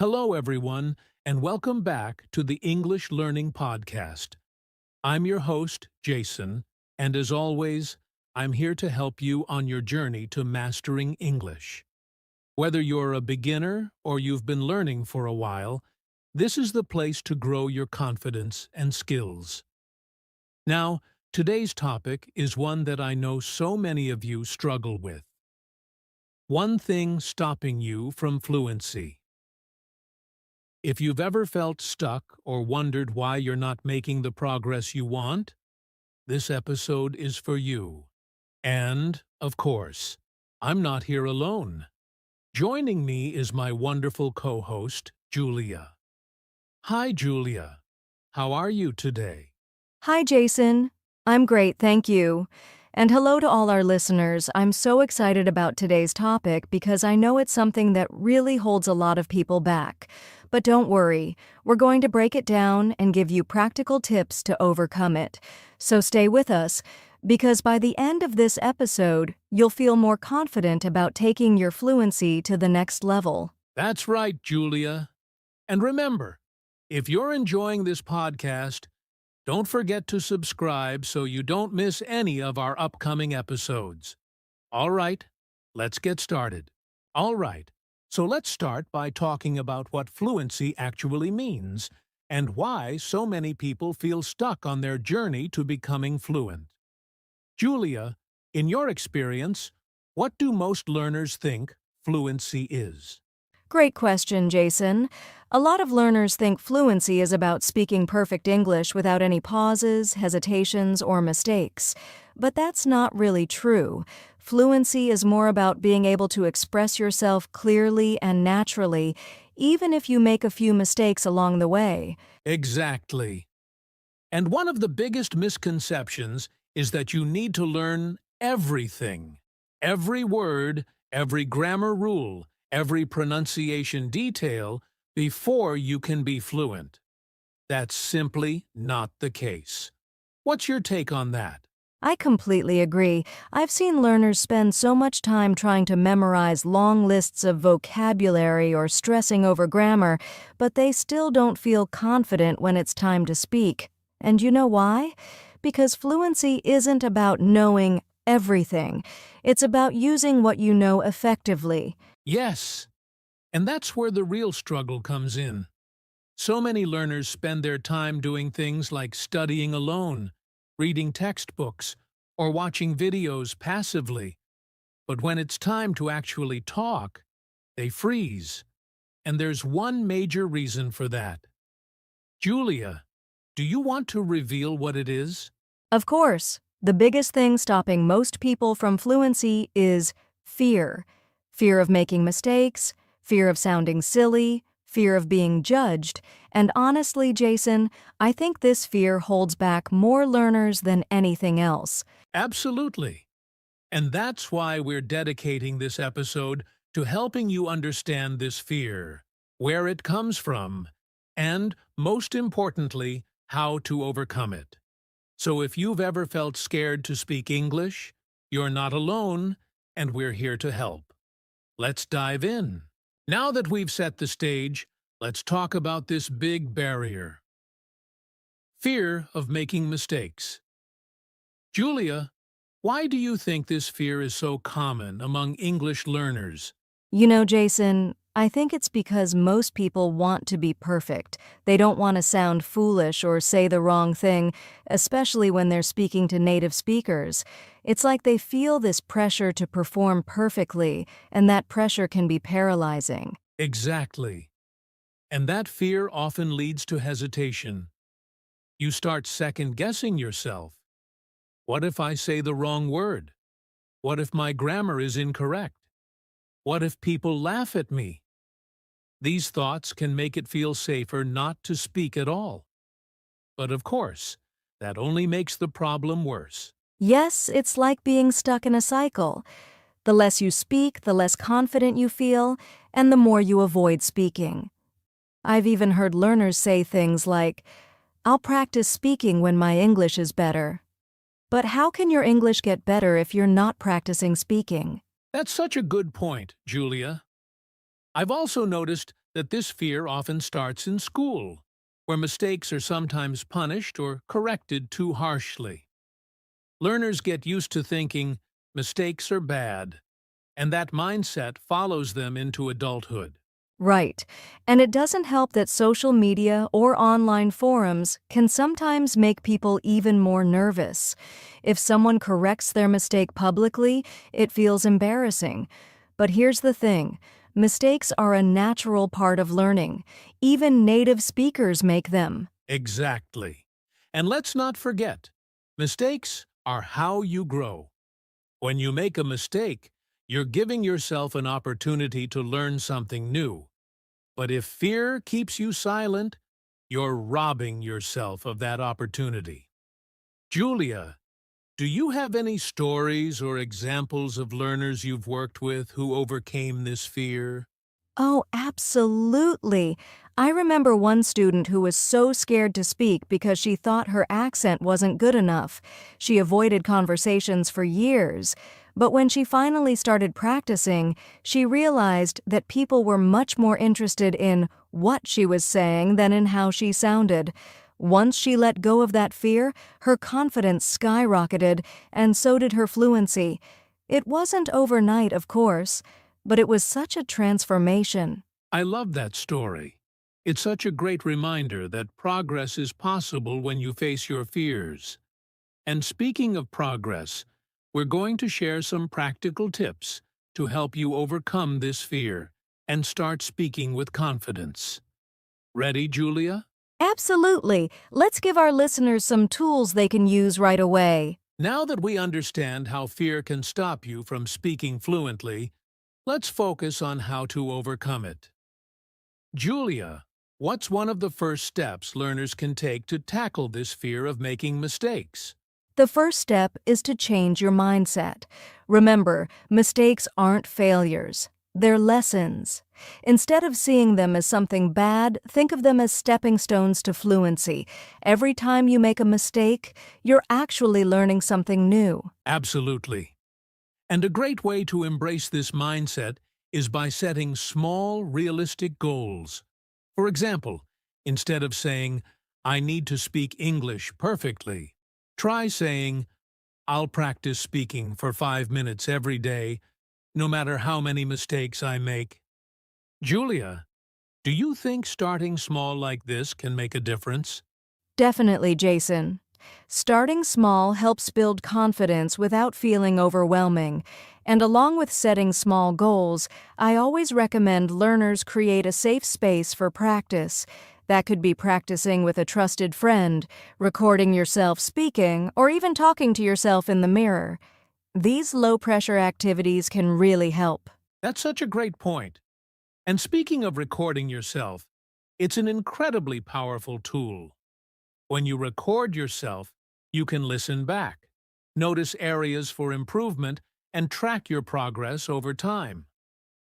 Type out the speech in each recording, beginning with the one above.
Hello, everyone, and welcome back to the English Learning Podcast. I'm your host, Jason, and as always, I'm here to help you on your journey to mastering English. Whether you're a beginner or you've been learning for a while, this is the place to grow your confidence and skills. Now, today's topic is one that I know so many of you struggle with. One thing stopping you from fluency. If you've ever felt stuck or wondered why you're not making the progress you want, this episode is for you. And, of course, I'm not here alone. Joining me is my wonderful co-host, Julia. Hi, Julia. How are you today? Hi, Jason. I'm great, thank you. And hello to all our listeners. I'm so excited about today's topic because I know it's something that really holds a lot of people back. But don't worry, we're going to break it down and give you practical tips to overcome it. So stay with us, because by the end of this episode, you'll feel more confident about taking your fluency to the next level. That's right, Julia. And remember, if you're enjoying this podcast, don't forget to subscribe so you don't miss any of our upcoming episodes. All right, let's get started. All right, so let's start by talking about what fluency actually means and why so many people feel stuck on their journey to becoming fluent. Julia, in your experience, what do most learners think fluency is? Great question, Jason. A lot of learners think fluency is about speaking perfect English without any pauses, hesitations, or mistakes. But that's not really true. Fluency is more about being able to express yourself clearly and naturally, even if you make a few mistakes along the way. Exactly. And one of the biggest misconceptions is that you need to learn everything. Every word, every grammar rule, every pronunciation detail before you can be fluent. That's simply not the case. What's your take on that? I completely agree. I've seen learners spend so much time trying to memorize long lists of vocabulary or stressing over grammar, but they still don't feel confident when it's time to speak. And you know why? Because fluency isn't about knowing everything. It's about using what you know effectively. Yes, and that's where the real struggle comes in. So many learners spend their time doing things like studying alone, reading textbooks, or watching videos passively. But when it's time to actually talk, they freeze. And there's one major reason for that. Julia, do you want to reveal what it is? Of course, the biggest thing stopping most people from fluency is fear. Fear of making mistakes, fear of sounding silly, fear of being judged, and honestly, Jason, I think this fear holds back more learners than anything else. Absolutely. And that's why we're dedicating this episode to helping you understand this fear, where it comes from, and, most importantly, how to overcome it. So if you've ever felt scared to speak English, you're not alone, and we're here to help. Let's dive in. Now that we've set the stage, let's talk about this big barrier. Fear of making mistakes. Julia, why do you think this fear is so common among English learners? You know, Jason, I think it's because most people want to be perfect. They don't want to sound foolish or say the wrong thing, especially when they're speaking to native speakers. It's like they feel this pressure to perform perfectly, and that pressure can be paralyzing. Exactly. And that fear often leads to hesitation. You start second-guessing yourself. What if I say the wrong word? What if my grammar is incorrect? What if people laugh at me? These thoughts can make it feel safer not to speak at all. But of course, that only makes the problem worse. Yes, it's like being stuck in a cycle. The less you speak, the less confident you feel, and the more you avoid speaking. I've even heard learners say things like, "I'll practice speaking when my English is better." But how can your English get better if you're not practicing speaking? That's such a good point, Julia. I've also noticed that this fear often starts in school, where mistakes are sometimes punished or corrected too harshly. Learners get used to thinking mistakes are bad, and that mindset follows them into adulthood. Right. And it doesn't help that social media or online forums can sometimes make people even more nervous. If someone corrects their mistake publicly, it feels embarrassing. But here's the thing. Mistakes are a natural part of learning. Even native speakers make them. Exactly. And let's not forget, mistakes are how you grow. When you make a mistake, you're giving yourself an opportunity to learn something new. But if fear keeps you silent, you're robbing yourself of that opportunity. Julia, do you have any stories or examples of learners you've worked with who overcame this fear? Oh, absolutely. I remember one student who was so scared to speak because she thought her accent wasn't good enough. She avoided conversations for years. But when she finally started practicing, she realized that people were much more interested in what she was saying than in how she sounded. Once she let go of that fear, her confidence skyrocketed, and so did her fluency. It wasn't overnight, of course, but it was such a transformation. I love that story. It's such a great reminder that progress is possible when you face your fears. And speaking of progress, we're going to share some practical tips to help you overcome this fear and start speaking with confidence. Ready, Julia? Absolutely. Let's give our listeners some tools they can use right away. Now that we understand how fear can stop you from speaking fluently, let's focus on how to overcome it. Julia, what's one of the first steps learners can take to tackle this fear of making mistakes? The first step is to change your mindset. Remember, mistakes aren't failures. They're lessons. Instead of seeing them as something bad, think of them as stepping stones to fluency. Every time you make a mistake, you're actually learning something new. Absolutely. And a great way to embrace this mindset is by setting small, realistic goals. For example, instead of saying, "I need to speak English perfectly," try saying, "I'll practice speaking for 5 minutes every day, no matter how many mistakes I make." Julia, do you think starting small like this can make a difference? Definitely, Jason. Starting small helps build confidence without feeling overwhelming. And along with setting small goals, I always recommend learners create a safe space for practice. That could be practicing with a trusted friend, recording yourself speaking, or even talking to yourself in the mirror. These low-pressure activities can really help. That's such a great point. And speaking of recording yourself, it's an incredibly powerful tool. When you record yourself, you can listen back, notice areas for improvement, and track your progress over time.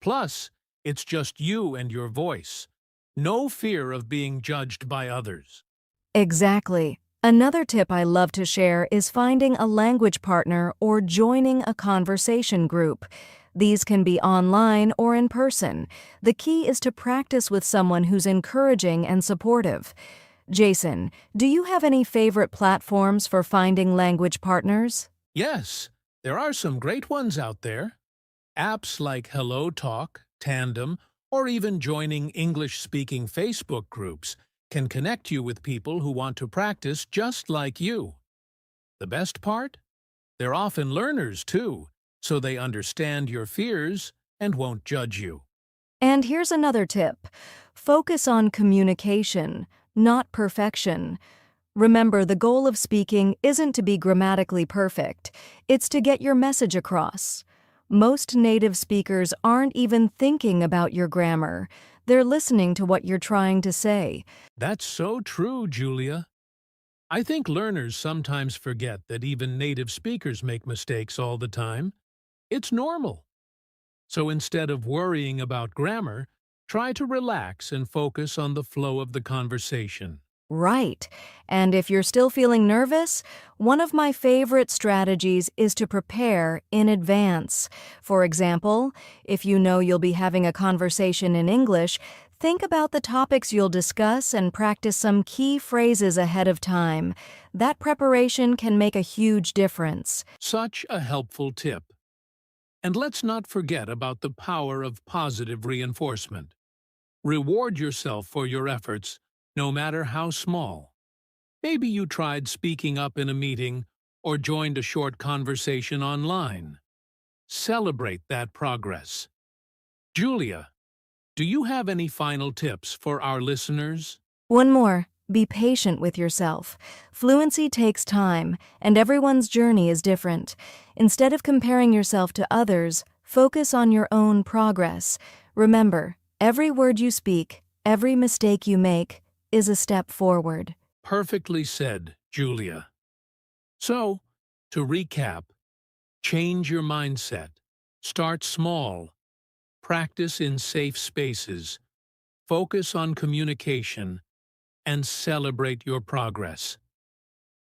Plus, it's just you and your voice. No fear of being judged by others. Exactly. Another tip I love to share is finding a language partner or joining a conversation group. These can be online or in person. The key is to practice with someone who's encouraging and supportive. Jason, do you have any favorite platforms for finding language partners? Yes, there are some great ones out there. Apps like Hello Talk, Tandem, or even joining English-speaking Facebook groups can connect you with people who want to practice just like you. The best part? They're often learners, too, so they understand your fears and won't judge you. And here's another tip. Focus on communication, not perfection. Remember, the goal of speaking isn't to be grammatically perfect. It's to get your message across. Most native speakers aren't even thinking about your grammar. They're listening to what you're trying to say. That's so true, Julia. I think learners sometimes forget that even native speakers make mistakes all the time. It's normal. So instead of worrying about grammar, try to relax and focus on the flow of the conversation. Right. And if you're still feeling nervous, one of my favorite strategies is to prepare in advance. For example, if you know you'll be having a conversation in English, Think about the topics you'll discuss and practice some key phrases ahead of time. That preparation can make a huge difference. Such a helpful tip. And let's not forget about the power of positive reinforcement. Reward yourself for your efforts, no matter how small. Maybe you tried speaking up in a meeting or joined a short conversation online. Celebrate that progress. Julia, do you have any final tips for our listeners? One more. Be patient with yourself. Fluency takes time, and everyone's journey is different. Instead of comparing yourself to others, focus on your own progress. Remember, every word you speak, every mistake you make, is a step forward. Perfectly said, Julia. So, to recap, change your mindset. Start small. Practice in safe spaces. Focus on communication and celebrate your progress.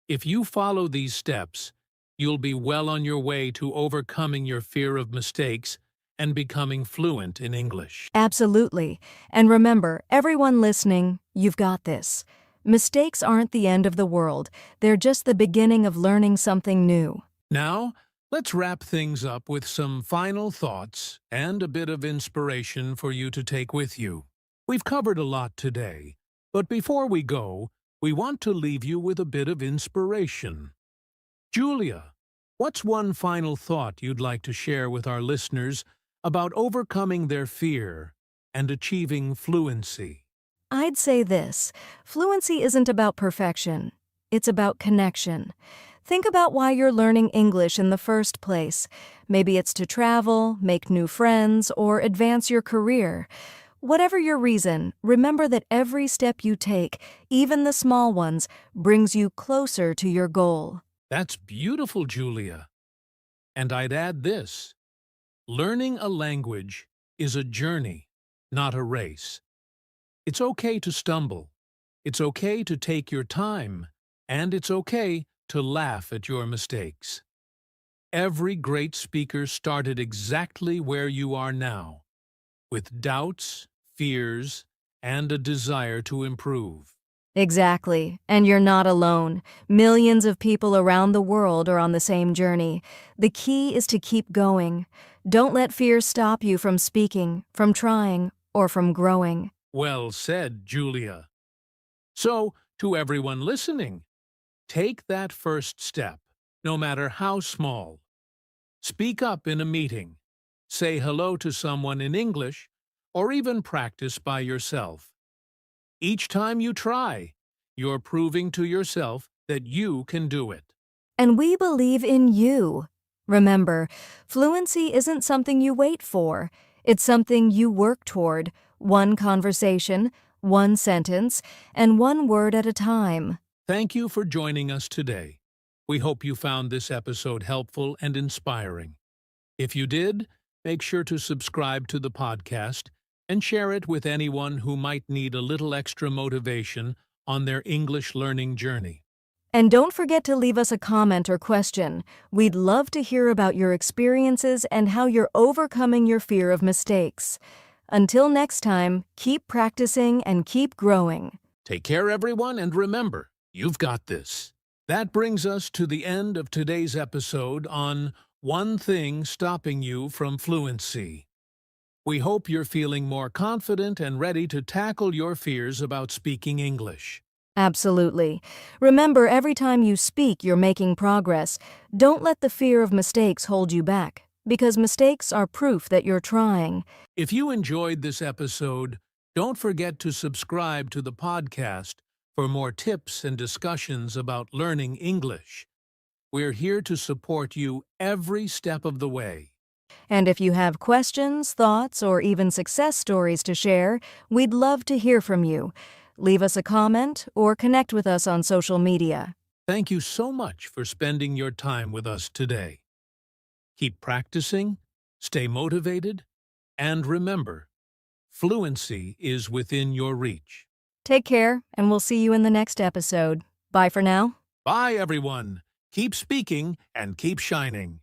If you follow these steps, you'll be well on your way to overcoming your fear of mistakes and becoming fluent in English. Absolutely. And remember, everyone listening, you've got this. Mistakes aren't the end of the world. They're just the beginning of learning something new. Now, let's wrap things up with some final thoughts and a bit of inspiration for you to take with you. We've covered a lot today, but before we go, we want to leave you with a bit of inspiration. Julia, what's one final thought you'd like to share with our listeners about overcoming their fear and achieving fluency? I'd say this. Fluency isn't about perfection. It's about connection. Think about why you're learning English in the first place. Maybe it's to travel, make new friends, or advance your career. Whatever your reason, remember that every step you take, even the small ones, brings you closer to your goal. That's beautiful, Julia. And I'd add this. Learning a language is a journey, not a race. It's okay to stumble. It's okay to take your time. And it's okay to laugh at your mistakes. Every great speaker started exactly where you are now, with doubts, fears, and a desire to improve. Exactly, and you're not alone. Millions of people around the world are on the same journey. The key is to keep going. Don't let fear stop you from speaking, from trying, or from growing. Well said, Julia. So, to everyone listening, take that first step, no matter how small. Speak up in a meeting, say hello to someone in English, or even practice by yourself. Each time you try, you're proving to yourself that you can do it. And we believe in you. Remember, fluency isn't something you wait for. It's something you work toward, one conversation, one sentence, and one word at a time. Thank you for joining us today. We hope you found this episode helpful and inspiring. If you did, make sure to subscribe to the podcast and share it with anyone who might need a little extra motivation on their English learning journey. And don't forget to leave us a comment or question. We'd love to hear about your experiences and how you're overcoming your fear of mistakes. Until next time, keep practicing and keep growing. Take care, everyone, and remember, you've got this. That brings us to the end of today's episode on one thing stopping you from fluency. We hope you're feeling more confident and ready to tackle your fears about speaking English. Absolutely. Remember, every time you speak, you're making progress. Don't let the fear of mistakes hold you back, because mistakes are proof that you're trying. If you enjoyed this episode, don't forget to subscribe to the podcast for more tips and discussions about learning English. We're here to support you every step of the way. And if you have questions, thoughts, or even success stories to share, we'd love to hear from you. Leave us a comment or connect with us on social media. Thank you so much for spending your time with us today. Keep practicing, stay motivated, and remember, fluency is within your reach. Take care, and we'll see you in the next episode. Bye for now. Bye, everyone. Keep speaking and keep shining.